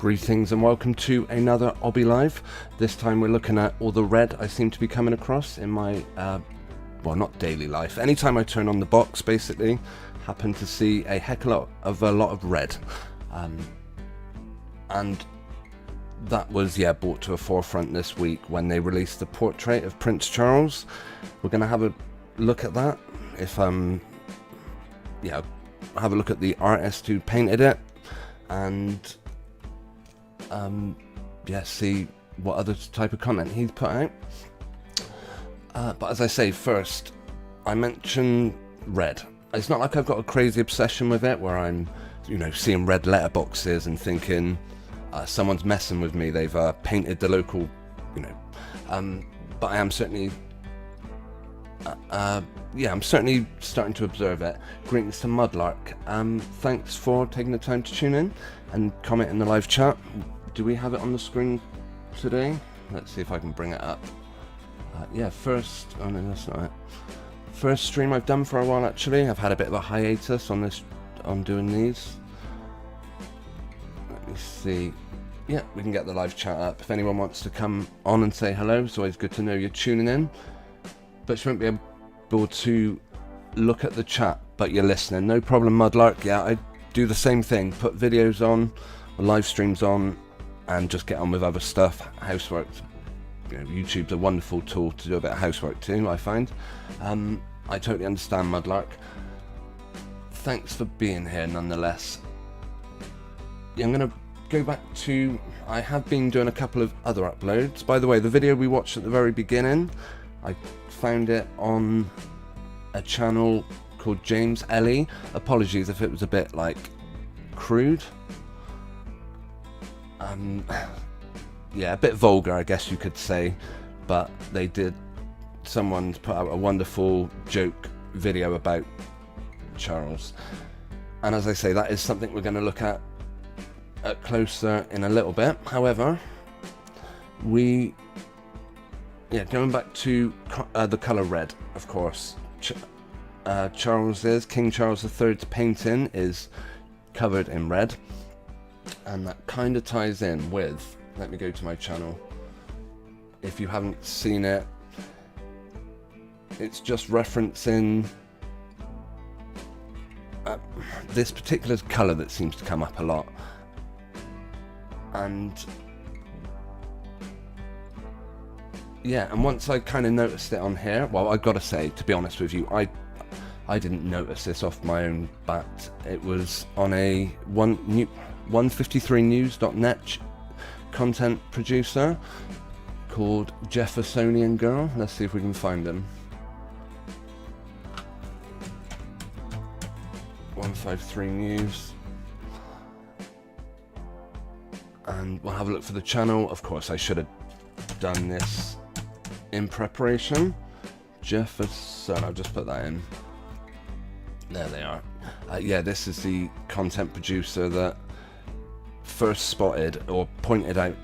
Greetings and welcome to another ObeLive. This time we're looking at all the red I seem to be coming across in my, well, not daily life. Anytime I turn on the box, basically, happen to see a heck of a lot of red. And that was, brought to a forefront this week when they released the portrait of Prince Charles. We're going to have a look at that. Have a look at the artist who painted it, and see what other type of content he's put out. But as I say, first, I mention red. It's not like I've got a crazy obsession with it where I'm, seeing red letterboxes and thinking someone's messing with me. They've painted the local, but I am certainly, I'm certainly starting to observe it. Greetings to Mudlark. Thanks for taking the time to tune in and comment in the live chat. Do we have it on the screen today? Let's see if I can bring it up. First, oh no, that's not it. First stream I've done for a while actually. I've had a bit of a hiatus on doing these. Let me see. Yeah, we can get the live chat up. If anyone wants to come on and say hello, it's always good to know you're tuning in. But you won't be able to look at the chat, but you're listening. No problem, Mudlark. Yeah, I do the same thing. Put videos on, or live streams on, and just get on with other stuff. Housework. YouTube's a wonderful tool to do a bit of housework too, I find. I totally understand, Mudlark. Thanks for being here nonetheless. I'm going to go back to... I have been doing a couple of other uploads. By the way, the video we watched at the very beginning, I found it on a channel called James Ellie. Apologies if it was a bit, crude. A bit vulgar, I guess you could say, but someone's put out a wonderful joke video about Charles, and as I say, that is something we're going to look at closer in a little bit. However, going back to the colour red, of course, King Charles III's painting is covered in red, and that kind of ties in with, let me go to my channel. If you haven't seen it, it's just referencing this particular colour that seems to come up a lot. And once I kind of noticed it on here, well, I've got to say, to be honest with you, I didn't notice this off my own bat. It was on a 153news.net content producer called Jeffersonian Girl. Let's see if we can find him. 153 News, and we'll have a look for the channel. Of course, I should have done this in preparation. Jefferson, I'll just put that in. There they are. This is the content producer that first spotted or pointed out,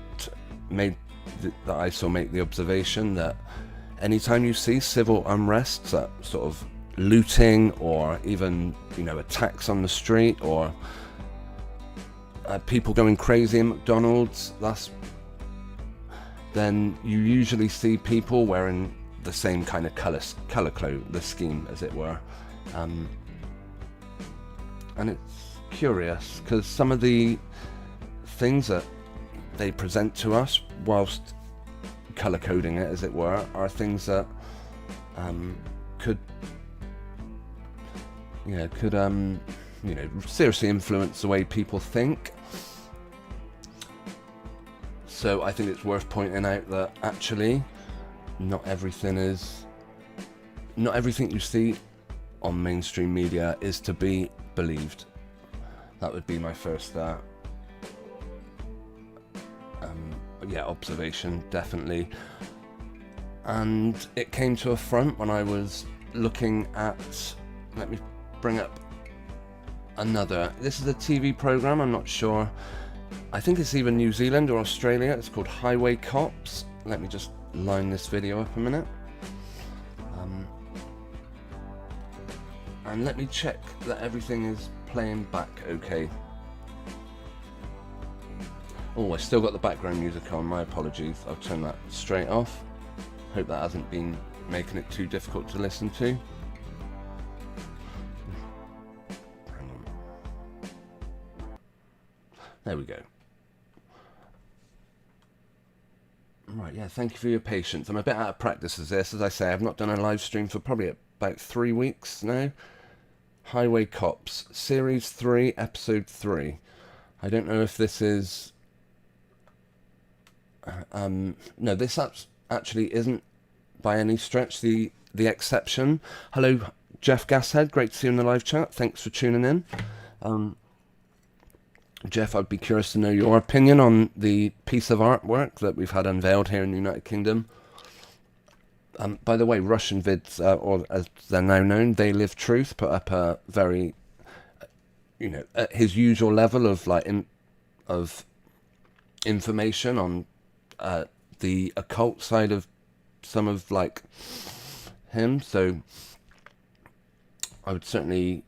that I saw make the observation that anytime you see civil unrests, that sort of looting or even attacks on the street or people going crazy in McDonald's, then you usually see people wearing the same kind of color code, the scheme as it were, and it's curious because some of the things that they present to us whilst color coding it as it were are things that could seriously influence the way people think. So I think it's worth pointing out that actually not everything you see on mainstream media is to be believed. That would be my first observation, definitely. And it came to a front when I was looking at, let me bring up another. This is a TV program, I'm not sure. I think it's either New Zealand or Australia. It's called Highway Cops. Let me just line this video up a minute. And let me check that everything is playing back okay. Oh, I still got the background music on. My apologies. I'll turn that straight off. Hope that hasn't been making it too difficult to listen to. Hang on. There we go. Right, yeah, thank you for your patience. I'm a bit out of practice as this. As I say, I've not done a live stream for probably about 3 weeks now. Highway Cops, Series 3, Episode 3. I don't know if this is... no, this actually isn't by any stretch the exception. Hello, Jeff Gashead. Great to see you in the live chat. Thanks for tuning in. Jeff, I'd be curious to know your opinion on the piece of artwork that we've had unveiled here in the United Kingdom. By the way, Russian vids, or as they're now known, They Live Truth, put up a very, at his usual level of of information on the occult side of some of him. So I would certainly,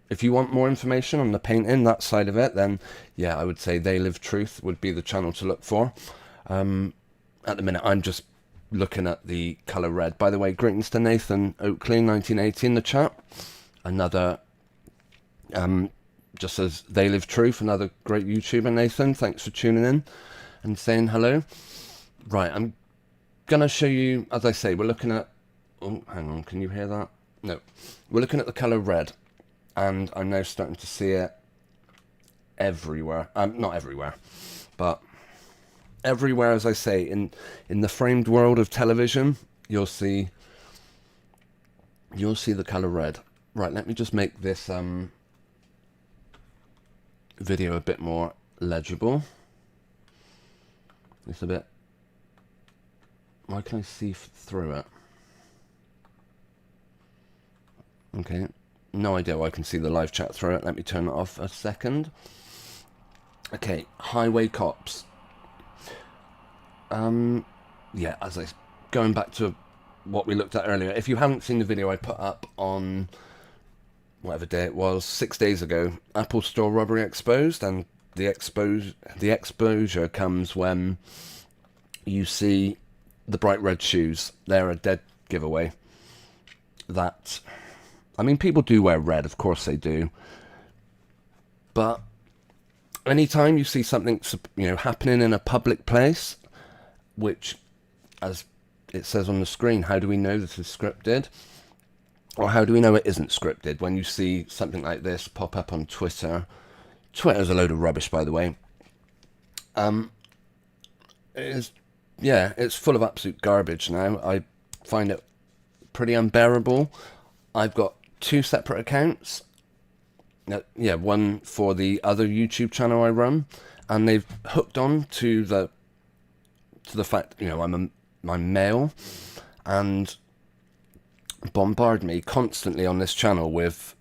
if you want more information on the painting, that side of it, then yeah, I would say They Live Truth would be the channel to look for. At the minute, I'm just looking at the colour red. By the way, greetings to Nathan Oakley, 1980 in the chat. Another, just as They Live Truth, another great YouTuber, Nathan. Thanks for tuning in and saying hello. Right, I'm going to show you, as I say, we're looking at, oh, hang on, can you hear that? No. We're looking at the colour red, and I'm now starting to see it everywhere. Not everywhere, but everywhere, as I say, in the framed world of television, you'll see the colour red. Right, let me just make this video a bit more legible. It's a bit... Why can I see through it? Okay, no idea why I can see the live chat through it. Let me turn it off a second. Okay, Highway Cops. Yeah, going back to what we looked at earlier, if you haven't seen the video I put up on whatever day it was, 6 days ago, Apple Store robbery exposed, and the exposure comes when you see the bright red shoes. They're a dead giveaway. That, I mean, people do wear red, of course they do, but anytime you see something, happening in a public place, which, as it says on the screen, how do we know this is scripted? Or how do we know it isn't scripted? When you see something like this pop up on Twitter. Twitter's a load of rubbish, by the way. It's full of absolute garbage now. I find it pretty unbearable. I've got 2 separate accounts. One for the other YouTube channel I run, and they've hooked on to the fact, I'm male, and bombard me constantly on this channel with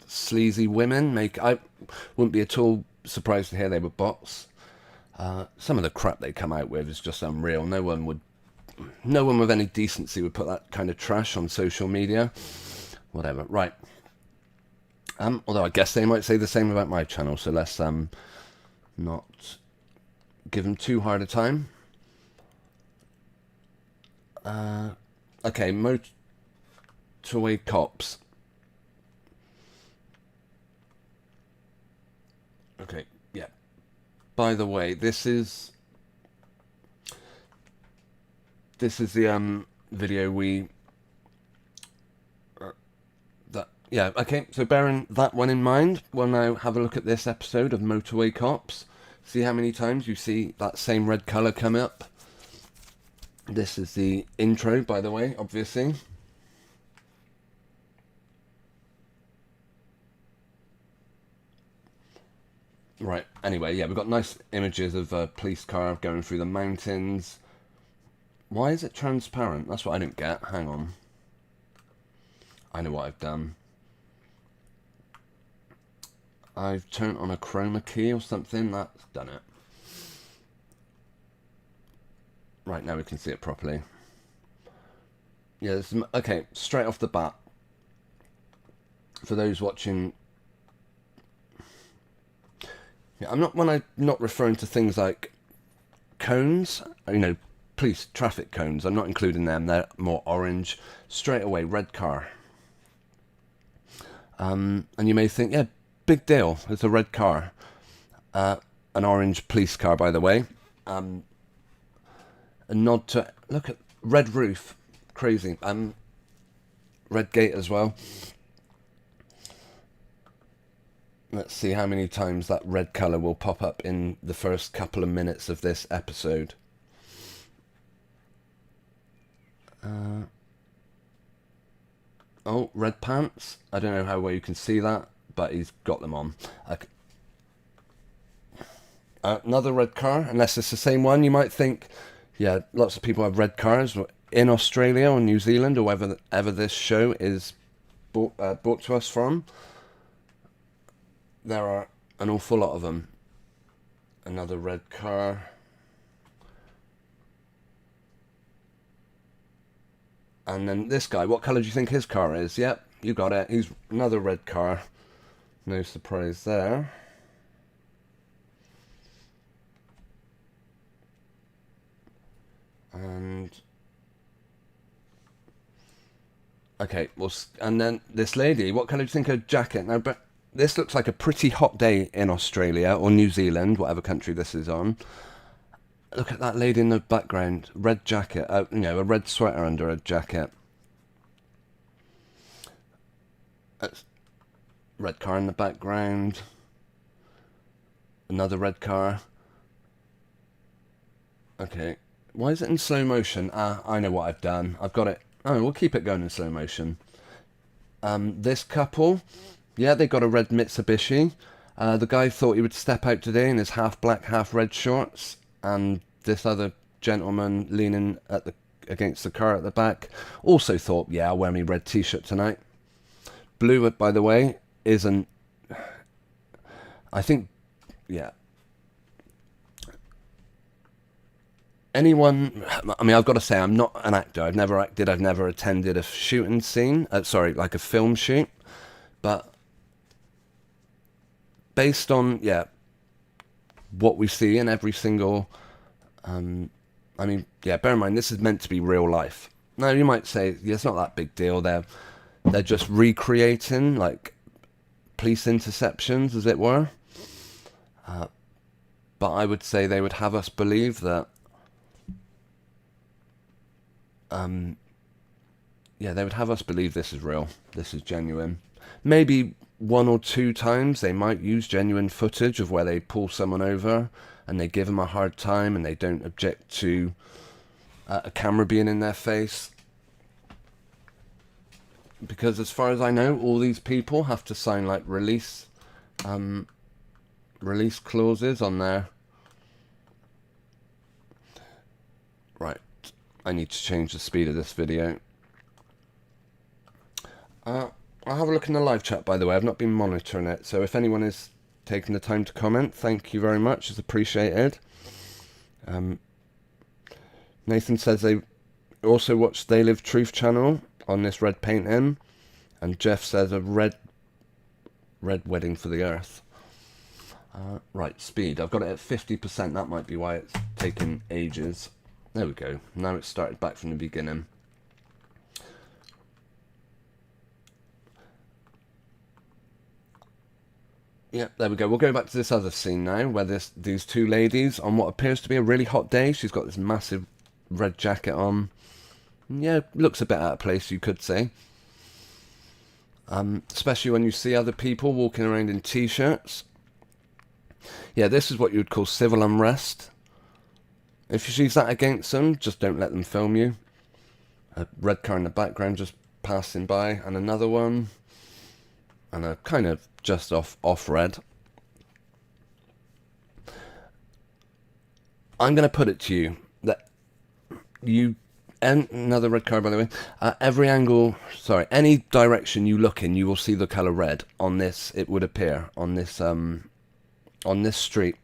sleazy women. I wouldn't be at all surprised to hear they were bots. Some of the crap they come out with is just unreal. No one with any decency would put that kind of trash on social media. Whatever. Right. Although I guess they might say the same about my channel, so let's not give them too hard a time. Okay, Motorway Cops. Okay, yeah. By the way, this is the video we yeah, okay, so bearing that one in mind, we'll now have a look at this episode of Motorway Cops. See how many times you see that same red colour come up. This is the intro, by the way, obviously. Right, anyway, yeah, we've got nice images of a police car going through the mountains. Why is it transparent? That's what I don't get. Hang on. I know what I've done. I've turned on a chroma key or something. That's done it. Right, now we can see it properly. Yeah, okay, straight off the bat. For those watching... Yeah, I'm not referring to things like cones, police traffic cones. I'm not including them. They're more orange. Straight away, red car. And you may think, yeah, big deal. It's a red car. An orange police car, by the way. A nod to, look at red roof. Crazy. Red gate as well. Let's see how many times that red colour will pop up in the first couple of minutes of this episode. Oh, red pants. I don't know how well you can see that, but he's got them on. Another red car, unless it's the same one. You might think, yeah, lots of people have red cars in Australia or New Zealand or wherever this show is brought to us from. There are an awful lot of them. Another red car. And then this guy, what colour do you think his car is? Yep, you got it. He's another red car. No surprise there. And okay, well, and then this lady, what colour do you think her jacket? Now, but this looks like a pretty hot day in Australia or New Zealand, whatever country this is on. Look at that lady in the background, red jacket, a red sweater under a jacket. That's red car in the background. Another red car. Okay. Why is it in slow motion? I know what I've done. I've got it. Oh, we'll keep it going in slow motion. This couple, yeah, they got a red Mitsubishi. The guy thought he would step out today in his half black, half red shorts, and this other gentleman leaning against the car at the back also thought, yeah, I'll wear my red t-shirt tonight. Blue, by the way, isn't. I think, yeah. Anyone, I mean, I've got to say, I'm not an actor. I've never acted. I've never attended a shooting scene. Like a film shoot. But based on, yeah, what we see in every single, I mean, yeah, bear in mind, this is meant to be real life. Now, you might say, yeah, it's not that big deal. They're just recreating, like, police interceptions, as it were. But I would say they would have us believe that they would have us believe this is real, this is genuine. Maybe one or two times they might use genuine footage of where they pull someone over and they give them a hard time and they don't object to a camera being in their face. Because as far as I know, all these people have to sign like release clauses on their... Right. I need to change the speed of this video. I'll have a look in the live chat, by the way. I've not been monitoring it, so if anyone is taking the time to comment, thank you very much. It's appreciated. Nathan says they also watched They Live Truth channel on this red painting, and Jeff says a red wedding for the earth. Right, speed. I've got it at 50%. That might be why it's taking ages. There we go. Now it's started back from the beginning. Yep, there we go. We'll go back to this other scene now, where these two ladies, on what appears to be a really hot day, she's got this massive red jacket on. Yeah, looks a bit out of place, you could say. Especially when you see other people walking around in t-shirts. Yeah, this is what you would call civil unrest. If you see that against them, just don't let them film you. A red car in the background just passing by, and another one. And a kind of just off red. I'm going to put it to you that and another red car, by the way, any direction you look in, you will see the colour red. On this, it would appear on this street.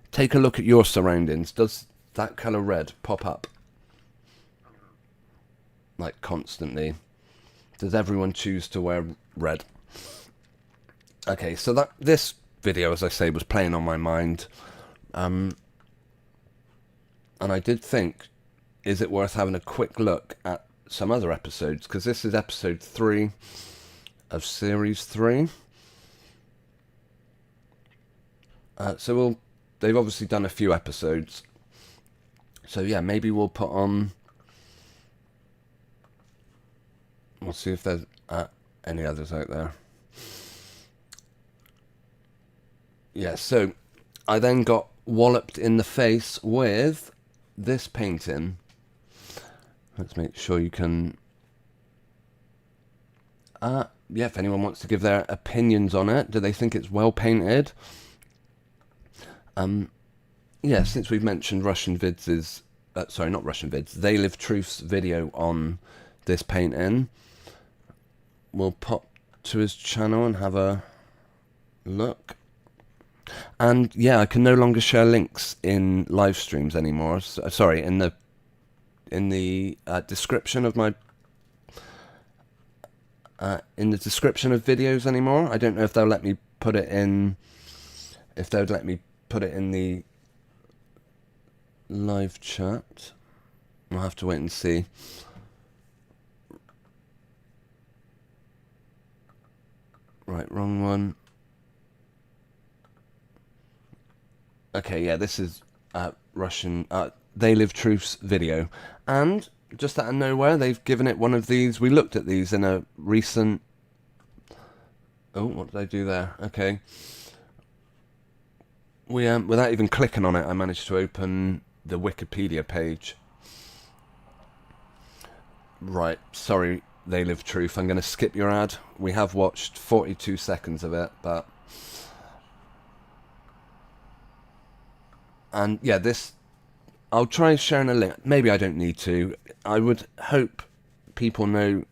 Take a look at your surroundings. Does that colour red pop up? Like constantly? Does everyone choose to wear red? Okay, so this video, as I say, was playing on my mind. And I did think, is it worth having a quick look at some other episodes? Because this is episode 3 of series 3. They've obviously done a few episodes. So yeah, maybe we'll put on... We'll see if there's any others out there. Yeah, so I then got walloped in the face with this painting. Let's make sure you can... yeah, if anyone wants to give their opinions on it. Do they think it's well painted? Yeah, since we've mentioned Russian Vids' sorry, not Russian Vids, They Live Truth's video on this painting, we'll pop to his channel and have a look. And yeah, I can no longer share links in live streams anymore. Sorry, in the description of my in the description of videos anymore. I don't know if they'll let me put it in. If they would let me put it in the live chat. I'll have to wait and see. Right, wrong one. Okay, yeah, this is Russian They Live Truth's video. And just out of nowhere, they've given it one of these. We looked at these in a recent... Oh, what did I do there? Okay. We without even clicking on it, I managed to open the Wikipedia page. Right, sorry, They Live Truth. I'm going to skip your ad. We have watched 42 seconds of it, but... And yeah, this... I'll try sharing a link. Maybe I don't need to. I would hope people know...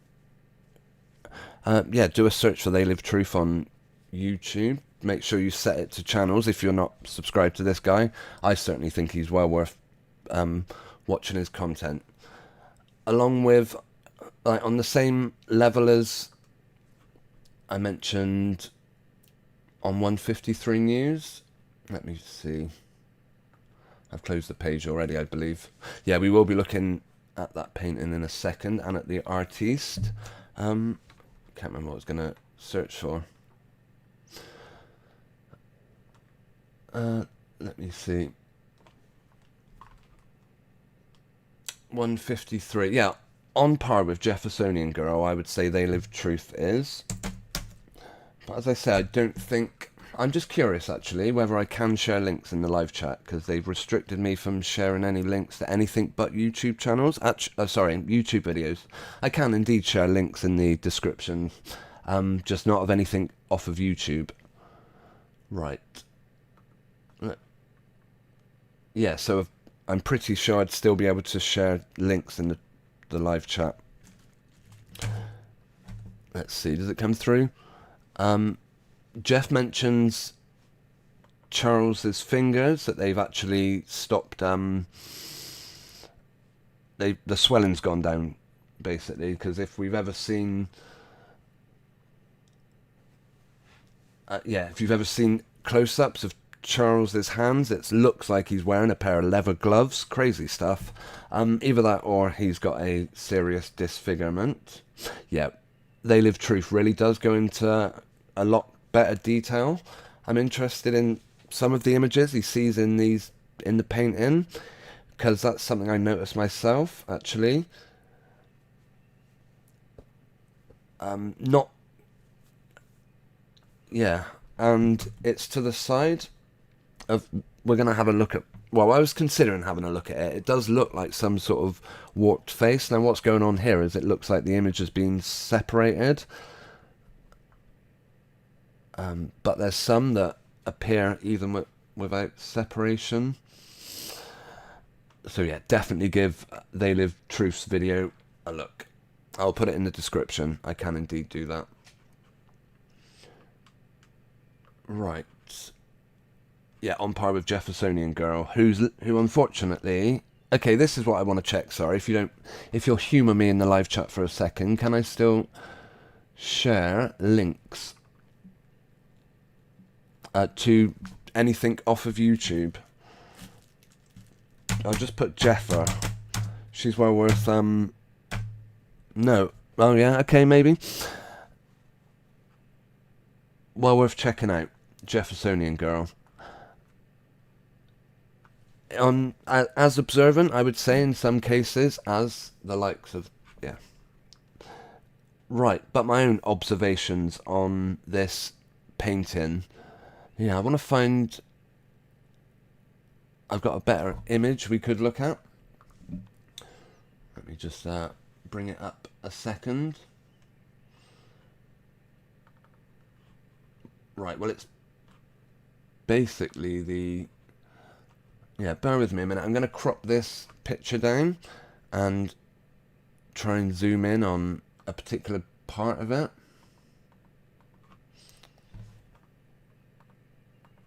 yeah, do a search for They Live Truth on YouTube. Make sure you set it to channels if you're not subscribed to this guy. I certainly think he's well worth watching his content. Along with, like, on the same level as I mentioned on 153 News. Let me see. I've closed the page already, I believe. Yeah, we will be looking at that painting in a second, and at the artiste. Can't remember what I was going to search for. Let me see. 153. Yeah, on par with Jeffersonian Girl, I would say They Live Truth is. But as I say, I don't think... I'm just curious, actually, whether I can share links in the live chat, because they've restricted me from sharing any links to anything but YouTube channels. Sorry, YouTube videos. I can indeed share links in the description, just not of anything off of YouTube. Right. Yeah, so I'm pretty sure I'd still be able to share links in the live chat. Let's see, does it come through? Jeff mentions Charles's fingers, that they've actually stopped, the swelling's gone down, basically, because if we've ever seen... yeah, if you've ever seen close-ups of Charles's hands, it looks like he's wearing a pair of leather gloves. Crazy stuff. Either that or he's got a serious disfigurement. Yeah, They Live Truth really does go into a lot better detail. I'm interested in some of the images he sees in the painting, because that's something I noticed myself, actually. Yeah, and it's to the side of... We're going to have a look at... Well, I was considering having a look at it. It does look like some sort of warped face. Now, what's going on here is it looks like the image has been separated. But there's some that appear even without separation. So yeah, definitely give They Live Truth's video a look. I'll put it in the description. I can indeed do that. Right. Yeah, on par with Jeffersonian Girl, who unfortunately... Okay, this is what I want to check, sorry. If you'll humour me in the live chat for a second, can I still share links? to anything off of YouTube. I'll just put Jeffer. She's well worth, no. Oh yeah, okay, maybe. Well worth checking out. Jeffersonian girl. As observant, I would say in some cases, as the likes of, yeah. Right, but my own observations on this painting. Yeah, I want to find... I've got a better image we could look at. Let me just bring it up a second. Right, well, it's basically the... Yeah, bear with me a minute. I'm going to crop this picture down and try and zoom in on a particular part of it.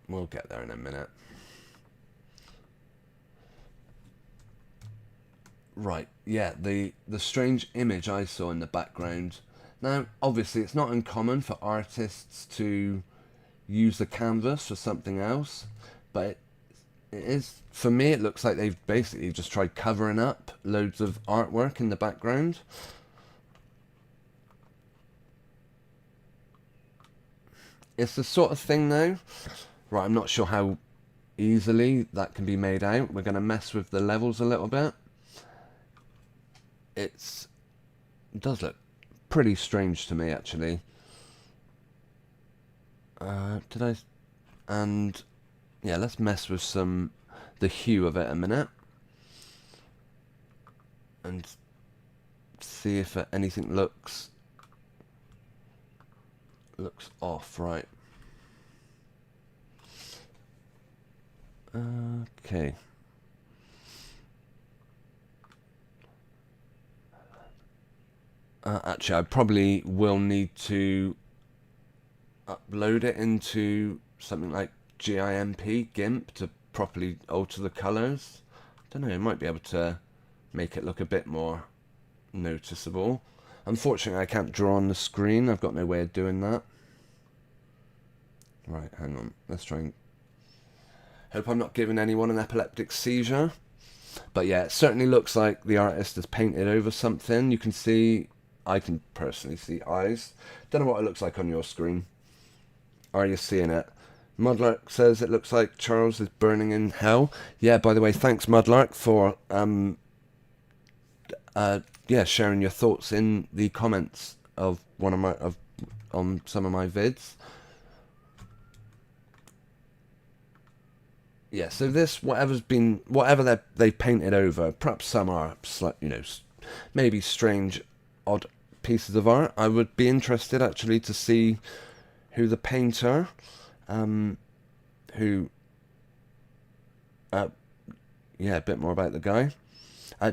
We'll get there in a minute. Right, yeah, the strange image I saw in the background. Now, obviously, it's not uncommon for artists to use the canvas for something else, but it is, for me, it looks like they've basically just tried covering up loads of artwork in the background. It's the sort of thing now, right, I'm not sure how easily that can be made out. We're going to mess with the levels a little bit. It does look pretty strange to me, actually. And yeah, let's mess with the hue of it a minute and see if anything looks off. Right. Okay. Actually, I probably will need to upload it into something like GIMP to properly alter the colours. Don't know, I might be able to make it look a bit more noticeable. Unfortunately, I can't draw on the screen. I've got no way of doing that. Right, hang on. Let's try and... Hope I'm not giving anyone an epileptic seizure. But yeah, it certainly looks like the artist has painted over something. You can see... I can personally see eyes. Don't know what it looks like on your screen. Are you seeing it? Mudlark says it looks like Charles is burning in hell. Yeah, by the way, thanks Mudlark for yeah, sharing your thoughts in the comments of on some of my vids. Yeah, so this whatever they painted over, perhaps some are maybe strange, odd pieces of art. I would be interested actually to see who the painter, yeah, a bit more about the guy,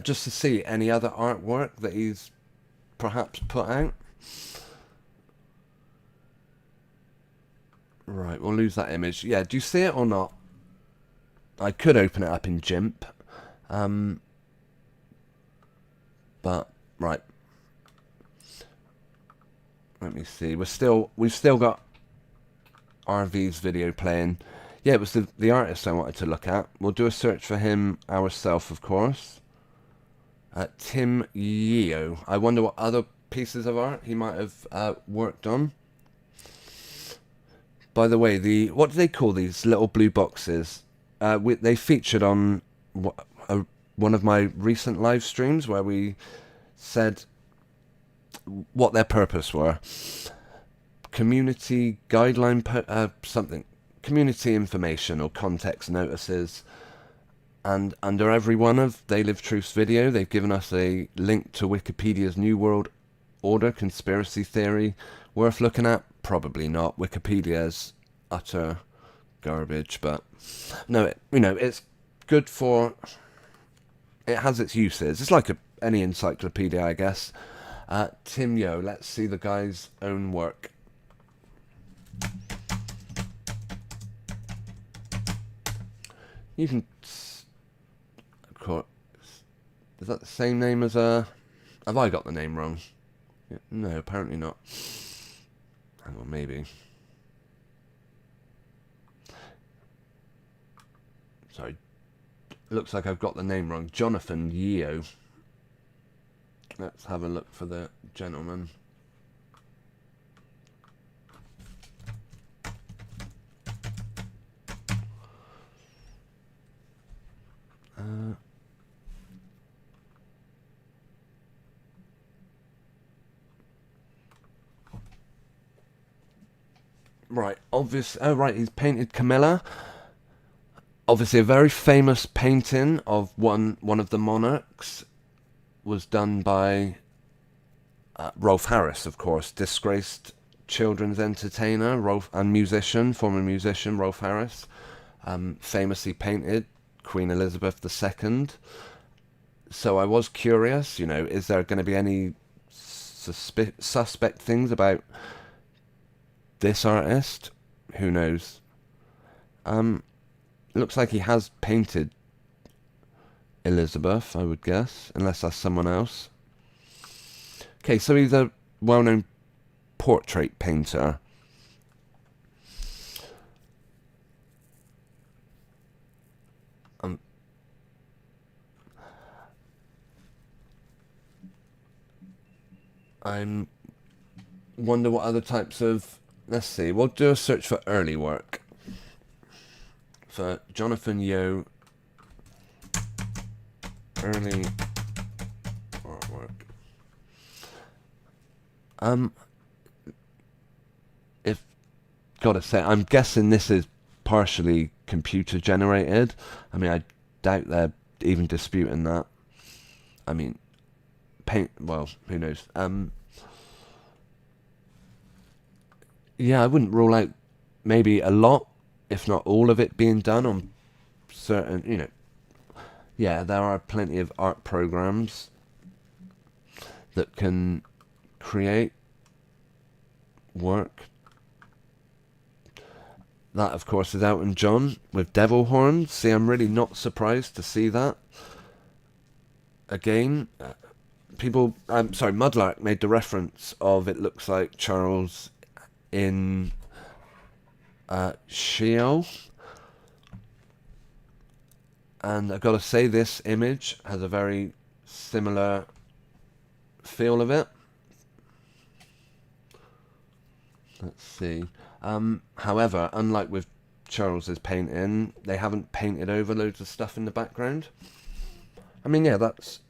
just to see any other artwork that he's perhaps put out. Right, we'll lose that image. Yeah, do you see it or not? I could open it up in GIMP, but right. Let me see. We've still got RV's video playing. Yeah, it was the artist I wanted to look at. We'll do a search for him ourselves, of course. Tim Yeo. I wonder what other pieces of art he might have worked on. By the way, what do they call these little blue boxes? They featured on one of my recent live streams where we said what their purpose were. Community guideline, something. Community information or context notices. And under every one of They Live Truth's video, they've given us a link to Wikipedia's New World Order conspiracy theory. Worth looking at? Probably not. Wikipedia's utter garbage, but no, it's good for... It has its uses. It's like any encyclopedia, I guess. Tim Yeo, let's see the guy's own work. You can... Is that the same name as Have I got the name wrong? Yeah, no, apparently not. Hang on, maybe. Sorry, looks like I've got the name wrong. Jonathan Yeo. Let's have a look for the gentleman. Right, obvious. Oh, right, he's painted Camilla. Obviously, a very famous painting of one of the monarchs was done by Rolf Harris, of course, disgraced children's entertainer and musician, former musician Rolf Harris, famously painted Queen Elizabeth II. So I was curious, you know, is there going to be any suspect things about this artist? Who knows? Looks like he has painted Elizabeth, I would guess, unless that's someone else. Okay, so he's a well-known portrait painter. I wonder what other types of... Let's see, we'll do a search for early work. For Jonathan Yeo, early artwork. If gotta say, I'm guessing this is partially computer generated. I mean, I doubt they're even disputing that. I mean, well, who knows? Yeah, I wouldn't rule out maybe a lot, if not all of it being done on certain, you know. Yeah, there are plenty of art programs that can create work. That, of course, is Elton John with devil horns. See, I'm really not surprised to see that. Again, people... sorry, Mudlark made the reference of it looks like Charles in Sheol. And I've got to say, this image has a very similar feel of it. Let's see. However, unlike with Charles's painting, they haven't painted over loads of stuff in the background. I mean, yeah, that's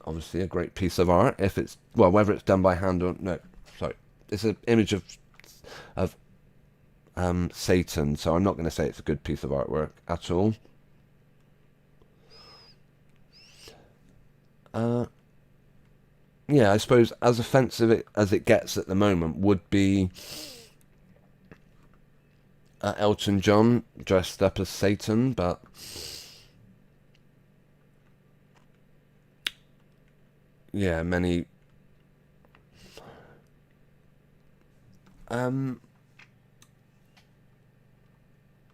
obviously a great piece of art. If it's, well, whether it's done by hand or no, sorry, it's an image of Satan. So I'm not going to say it's a good piece of artwork at all. Yeah, I suppose as offensive as it gets at the moment would be Elton John dressed up as Satan, but yeah, many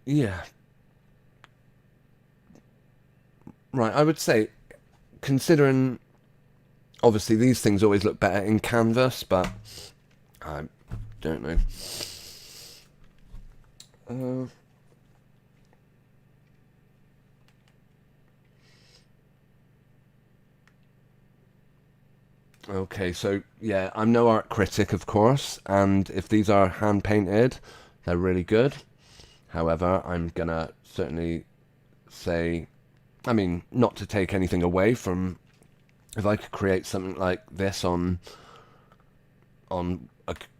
yeah, right, I would say, considering obviously these things always look better in canvas, but I don't know. Okay, so yeah, I'm no art critic, of course, and if these are hand painted, they're really good. However, I'm gonna certainly say, I mean, not to take anything away from, if I could create something like this on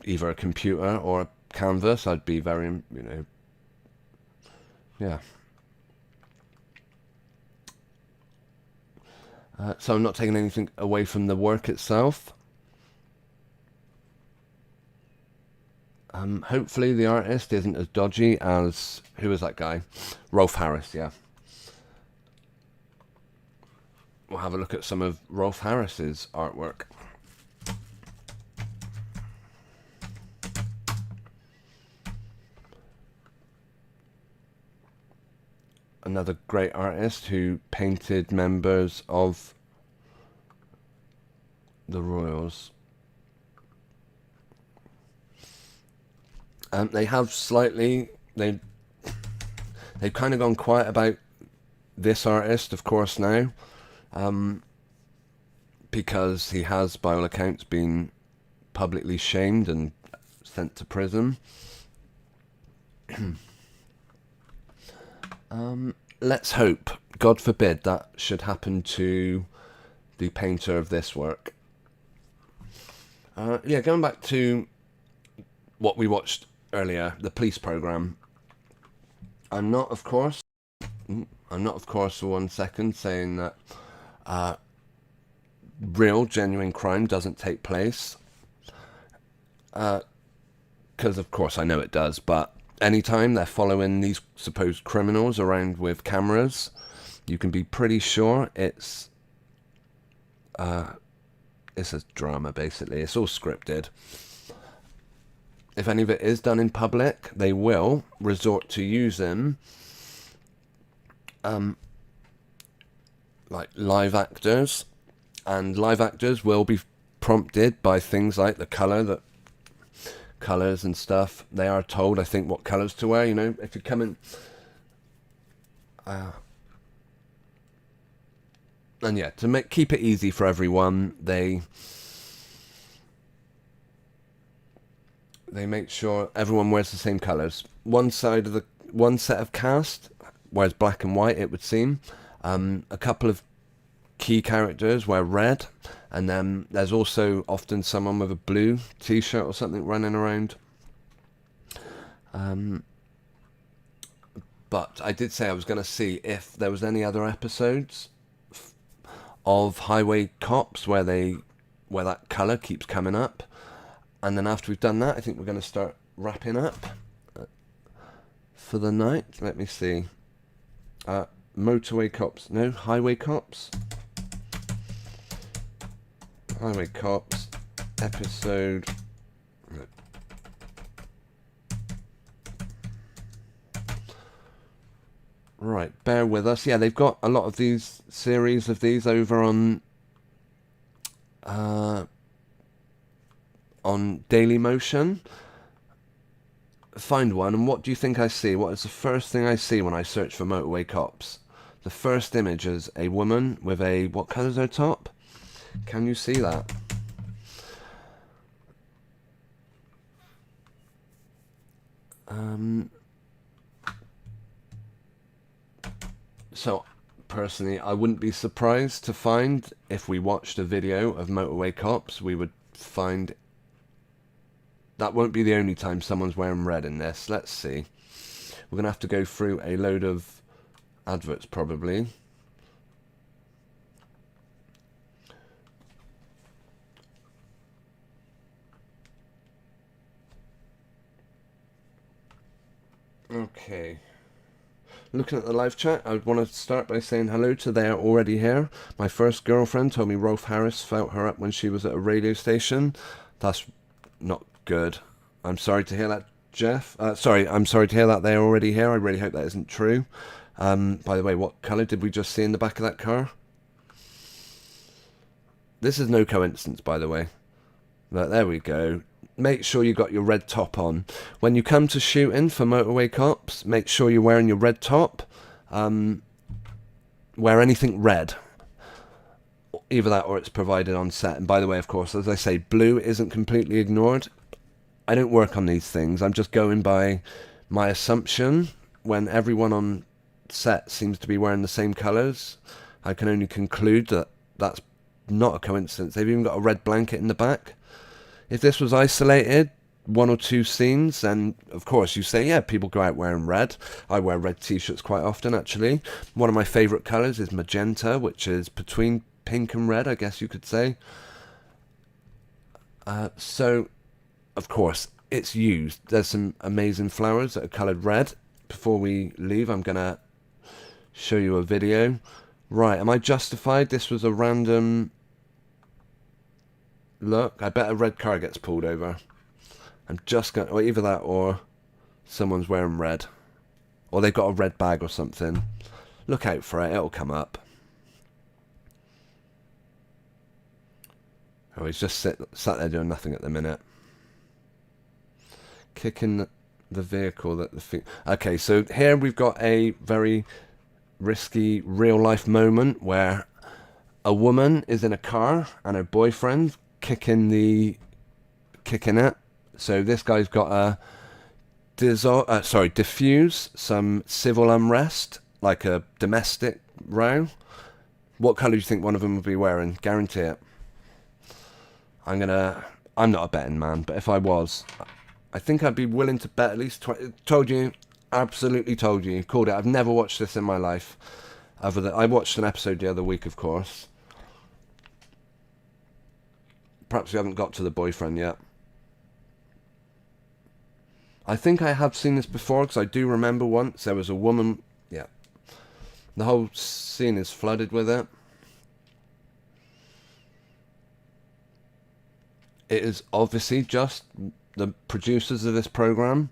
either a computer or a canvas, I'd be very, you know, yeah. So I'm not taking anything away from the work itself. Hopefully the artist isn't as dodgy as, who was that guy? Rolf Harris, yeah. We'll have a look at some of Rolf Harris's artwork. Another great artist who painted members of the royals. They have slightly, they've kind of gone quiet about this artist, of course, now, because he has, by all accounts, been publicly shamed and sent to prison. Let's hope, God forbid, that should happen to the painter of this work. Yeah, going back to what we watched earlier, the police program. I'm not, of course, for 1 second saying that real, genuine crime doesn't take place. Because, of course, I know it does, but anytime they're following these supposed criminals around with cameras, you can be pretty sure it's a drama, basically. It's all scripted. If any of it is done in public, they will resort to using like live actors, and live actors will be prompted by things like the colours and stuff. They are told, I think, what colours to wear. You know, if you come in, and yeah, to keep it easy for everyone, they make sure everyone wears the same colours. One set of cast wears black and white, it would seem. A couple of key characters wear red, and then there's also often someone with a blue t-shirt or something running around. But I did say I was going to see if there was any other episodes of Highway Cops where that colour keeps coming up. And then after we've done that, I think we're going to start wrapping up for the night. Let me see. Motorway Cops. No, Highway Cops. Highway Cops episode. Right, bear with us. Yeah, they've got a lot of these series of these over on Dailymotion. Find one, and what do you think I see? What is the first thing I see when I search for Motorway Cops? The first image is a woman with what colour's her top? Can you see that? So, personally, I wouldn't be surprised to find, if we watched a video of Motorway Cops, we would find that won't be the only time someone's wearing red in this. Let's see. We're going to have to go through a load of adverts, probably. Okay. Looking at the live chat, I would want to start by saying hello to They Are Already Here. My first girlfriend told me Rolf Harris felt her up when she was at a radio station. That's not good. I'm sorry to hear that, Jeff. I'm sorry to hear that They're Already Here. I really hope that isn't true. By the way, what colour did we just see in the back of that car? This is no coincidence, by the way. But there we go. Make sure you got your red top on. When you come to shooting for Motorway Cops, make sure you're wearing your red top. Wear anything red. Either that or it's provided on set. And by the way, of course, as I say, blue isn't completely ignored. I don't work on these things. I'm just going by my assumption. When everyone on set seems to be wearing the same colours, I can only conclude that that's not a coincidence. They've even got a red blanket in the back. If this was isolated, 1 or 2 scenes, and of course you say, yeah, people go out wearing red. I wear red t-shirts quite often, actually. One of my favourite colours is magenta, which is between pink and red, I guess you could say. So, of course, it's used. There's some amazing flowers that are coloured red. Before we leave, I'm going to show you a video. Right, am I justified? This was a random... Look, I bet a red car gets pulled over. I'm just going to... Or either that or someone's wearing red. Or they've got a red bag or something. Look out for it, it'll come up. Oh, he's just sat there doing nothing at the minute. Kicking the vehicle that the... Okay, so here we've got a very risky real life moment where a woman is in a car and her boyfriend kicking it. So this guy's got a diffuse some civil unrest, like a domestic row. What colour do you think one of them would be wearing? Guarantee it. I'm not a betting man, but if I was, I think I'd be willing to bet at least 20. Told you, absolutely told you. Called it. I've never watched this in my life. Other than I watched an episode the other week, of course. Perhaps we haven't got to the boyfriend yet. I think I have seen this before, because I do remember once there was a woman. Yeah. The whole scene is flooded with it. It is obviously just the producers of this program.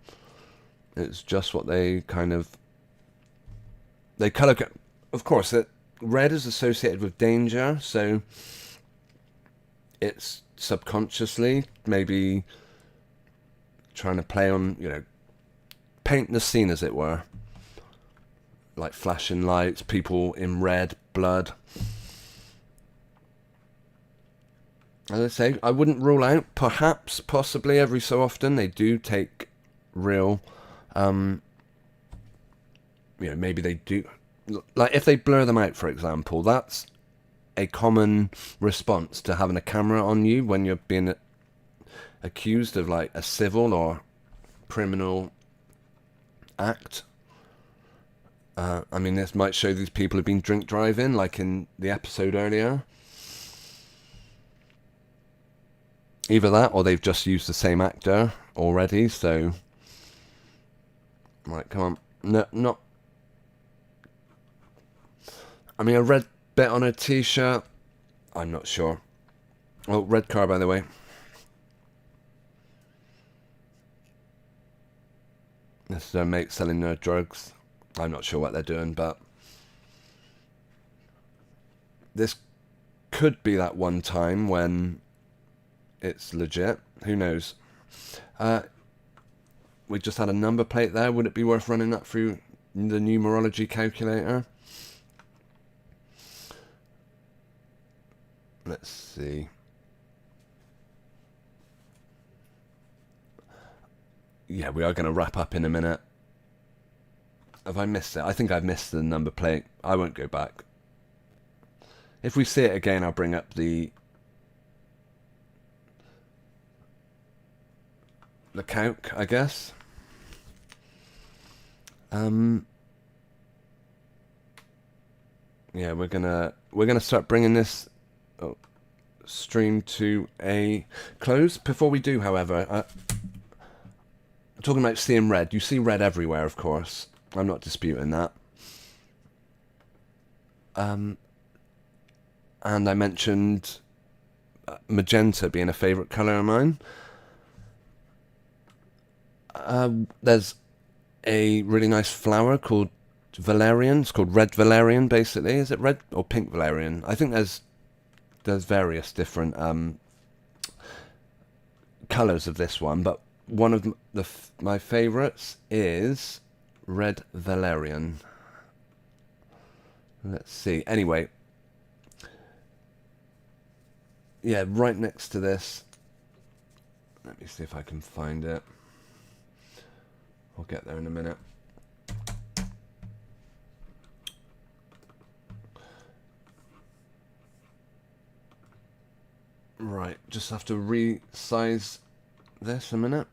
It's just what they colour. Of course, red is associated with danger, so it's subconsciously maybe trying to play on, paint the scene, as it were. Like flashing lights, people in red, blood. As I say, I wouldn't rule out, possibly every so often, they do take real, maybe they do, like if they blur them out, for example, that's a common response to having a camera on you when you're being accused of like a civil or criminal act. This might show these people have been drink driving, like in the episode earlier. Either that, or they've just used the same actor already, so... Right, come on. No, not... a red bit on her t-shirt. I'm not sure. Oh, red car, by the way. This is her mate selling her drugs. I'm not sure what they're doing, but... This could be that one time when... it's legit. Who knows? We just had a number plate there. Would it be worth running that through the numerology calculator? Let's see. Yeah, we are going to wrap up in a minute. Have I missed it? I think I've missed the number plate. I won't go back. If we see it again, I'll bring up the calc, I guess. Yeah, we're gonna start bringing this stream to a close. Before we do, however, talking about seeing red, you see red everywhere, of course. I'm not disputing that. And I mentioned magenta being a favourite colour of mine. There's a really nice flower called valerian. It's called red valerian, basically. Is it red or pink valerian? I think there's various different colours of this one, but one of my favourites is red valerian. Let's see. Anyway, yeah, right next to this. Let me see if I can find it. I'll get there in a minute. Right, just have to resize this a minute.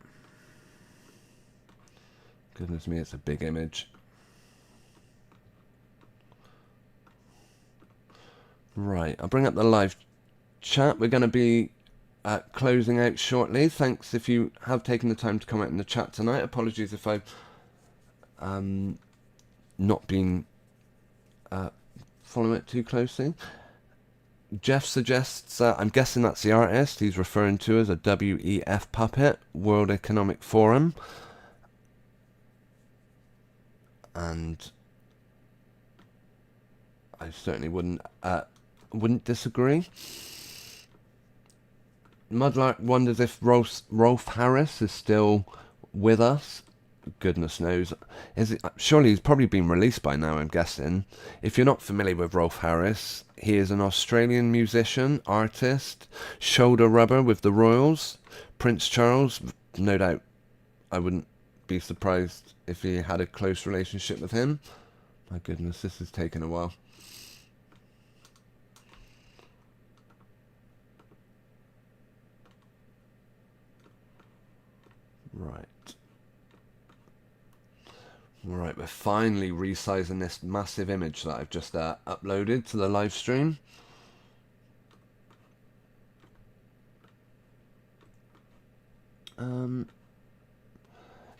Goodness me, it's a big image. Right, I'll bring up the live chat. We're going to be closing out shortly. Thanks if you have taken the time to comment in the chat tonight. Apologies if I've not been following it too closely. Jeff suggests, I'm guessing that's the artist he's referring to as a WEF puppet, World Economic Forum. And I certainly wouldn't disagree. Mudlark wonders if Rolf Harris is still with us. Goodness knows. Is it? Surely he's probably been released by now, I'm guessing. If you're not familiar with Rolf Harris, he is an Australian musician, artist, shoulder rubber with the Royals. Prince Charles, no doubt, I wouldn't be surprised if he had a close relationship with him. My goodness, this has taken a while. Right. Right, we're finally resizing this massive image that I've just uploaded to the live stream.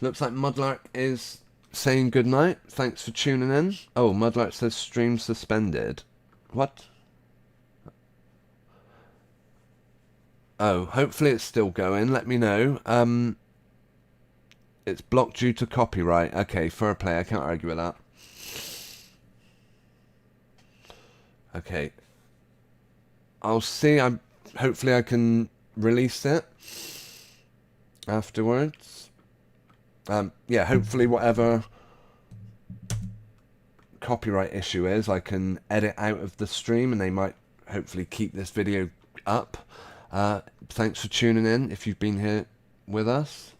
Looks like Mudlark is saying goodnight. Thanks for tuning in. Oh, Mudlark says stream suspended. What? Oh, hopefully it's still going. Let me know. It's blocked due to copyright. Okay, fair play. I can't argue with that. Okay. I'll see. Hopefully I can release it afterwards. Yeah, hopefully whatever copyright issue is, I can edit out of the stream and they might hopefully keep this video up. Thanks for tuning in if you've been here with us.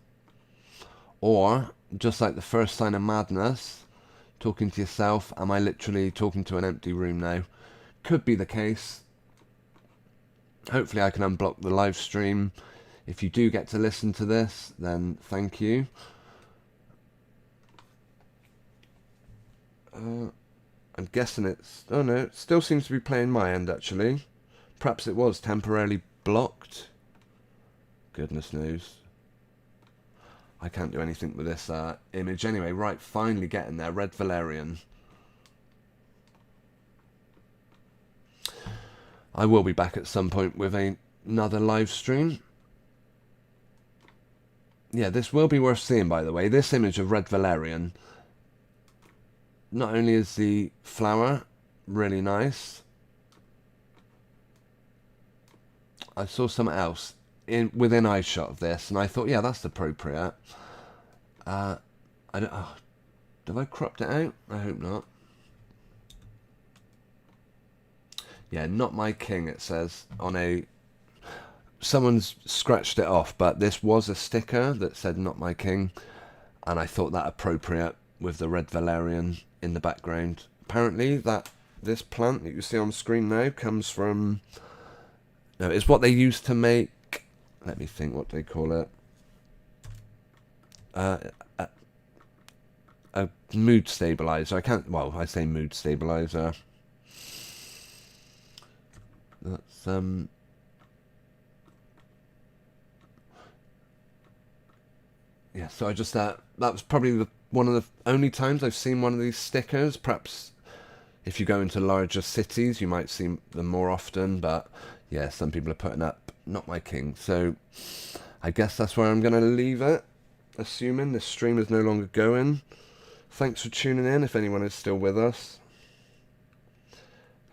Or, just like the first sign of madness, talking to yourself, am I literally talking to an empty room now? Could be the case. Hopefully I can unblock the live stream. If you do get to listen to this, then thank you. I'm guessing it's... Oh no, it still seems to be playing my end actually. Perhaps it was temporarily blocked. Goodness knows. I can't do anything with this image anyway. Right, finally getting there. Red Valerian. I will be back at some point with another live stream. Yeah, this will be worth seeing, by the way. This image of Red Valerian. Not only is the flower really nice, I saw something else within eye shot of this, and I thought, yeah, that's appropriate. I don't. Oh, have I cropped it out? I hope not. Yeah, not my king. It says on a. Someone's scratched it off, but this was a sticker that said "not my king," and I thought that appropriate with the Red Valerian in the background. Apparently, this plant that you see on screen now comes from. No, it's what they used to make. Let me think what they call it. A mood stabilizer. I can't. Well, I say mood stabilizer. That's Yeah. So I just that was probably one of the only times I've seen one of these stickers. Perhaps if you go into larger cities, you might see them more often. But yeah, some people are putting up "not my king." So I guess that's where I'm going to leave it. Assuming this stream is no longer going. Thanks for tuning in, if anyone is still with us.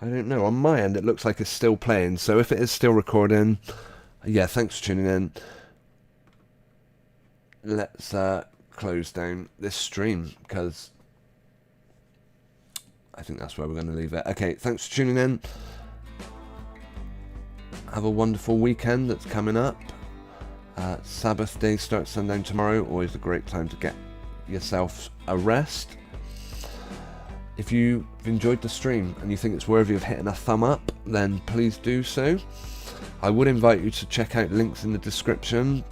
I don't know. On my end, it looks like it's still playing. So if it is still recording, yeah, thanks for tuning in. Let's close down this stream, because I think that's where we're going to leave it. Okay, thanks for tuning in. Have a wonderful weekend that's coming up. Sabbath day starts sundown tomorrow. Always a great time to get yourself a rest. If you've enjoyed the stream and you think it's worthy of hitting a thumb up, then please do so. I would invite you to check out links in the description.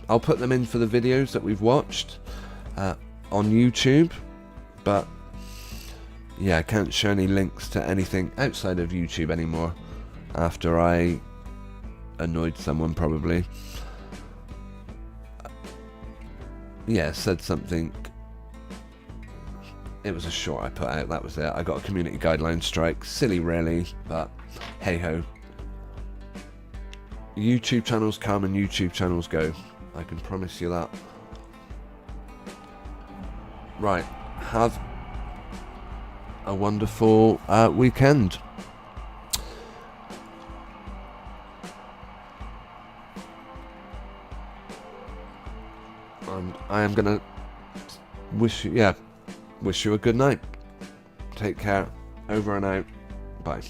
I'll put them in for the videos that we've watched on YouTube, but yeah, I can't show any links to anything outside of YouTube anymore after I annoyed someone, probably. Yeah, said something. It was a short I put out, that was it. I got a community guideline strike. Silly, really, but hey ho. YouTube channels come and YouTube channels go. I can promise you that. Right, have a wonderful weekend. And I am gonna wish you a good night. Take care. Over and out. Bye.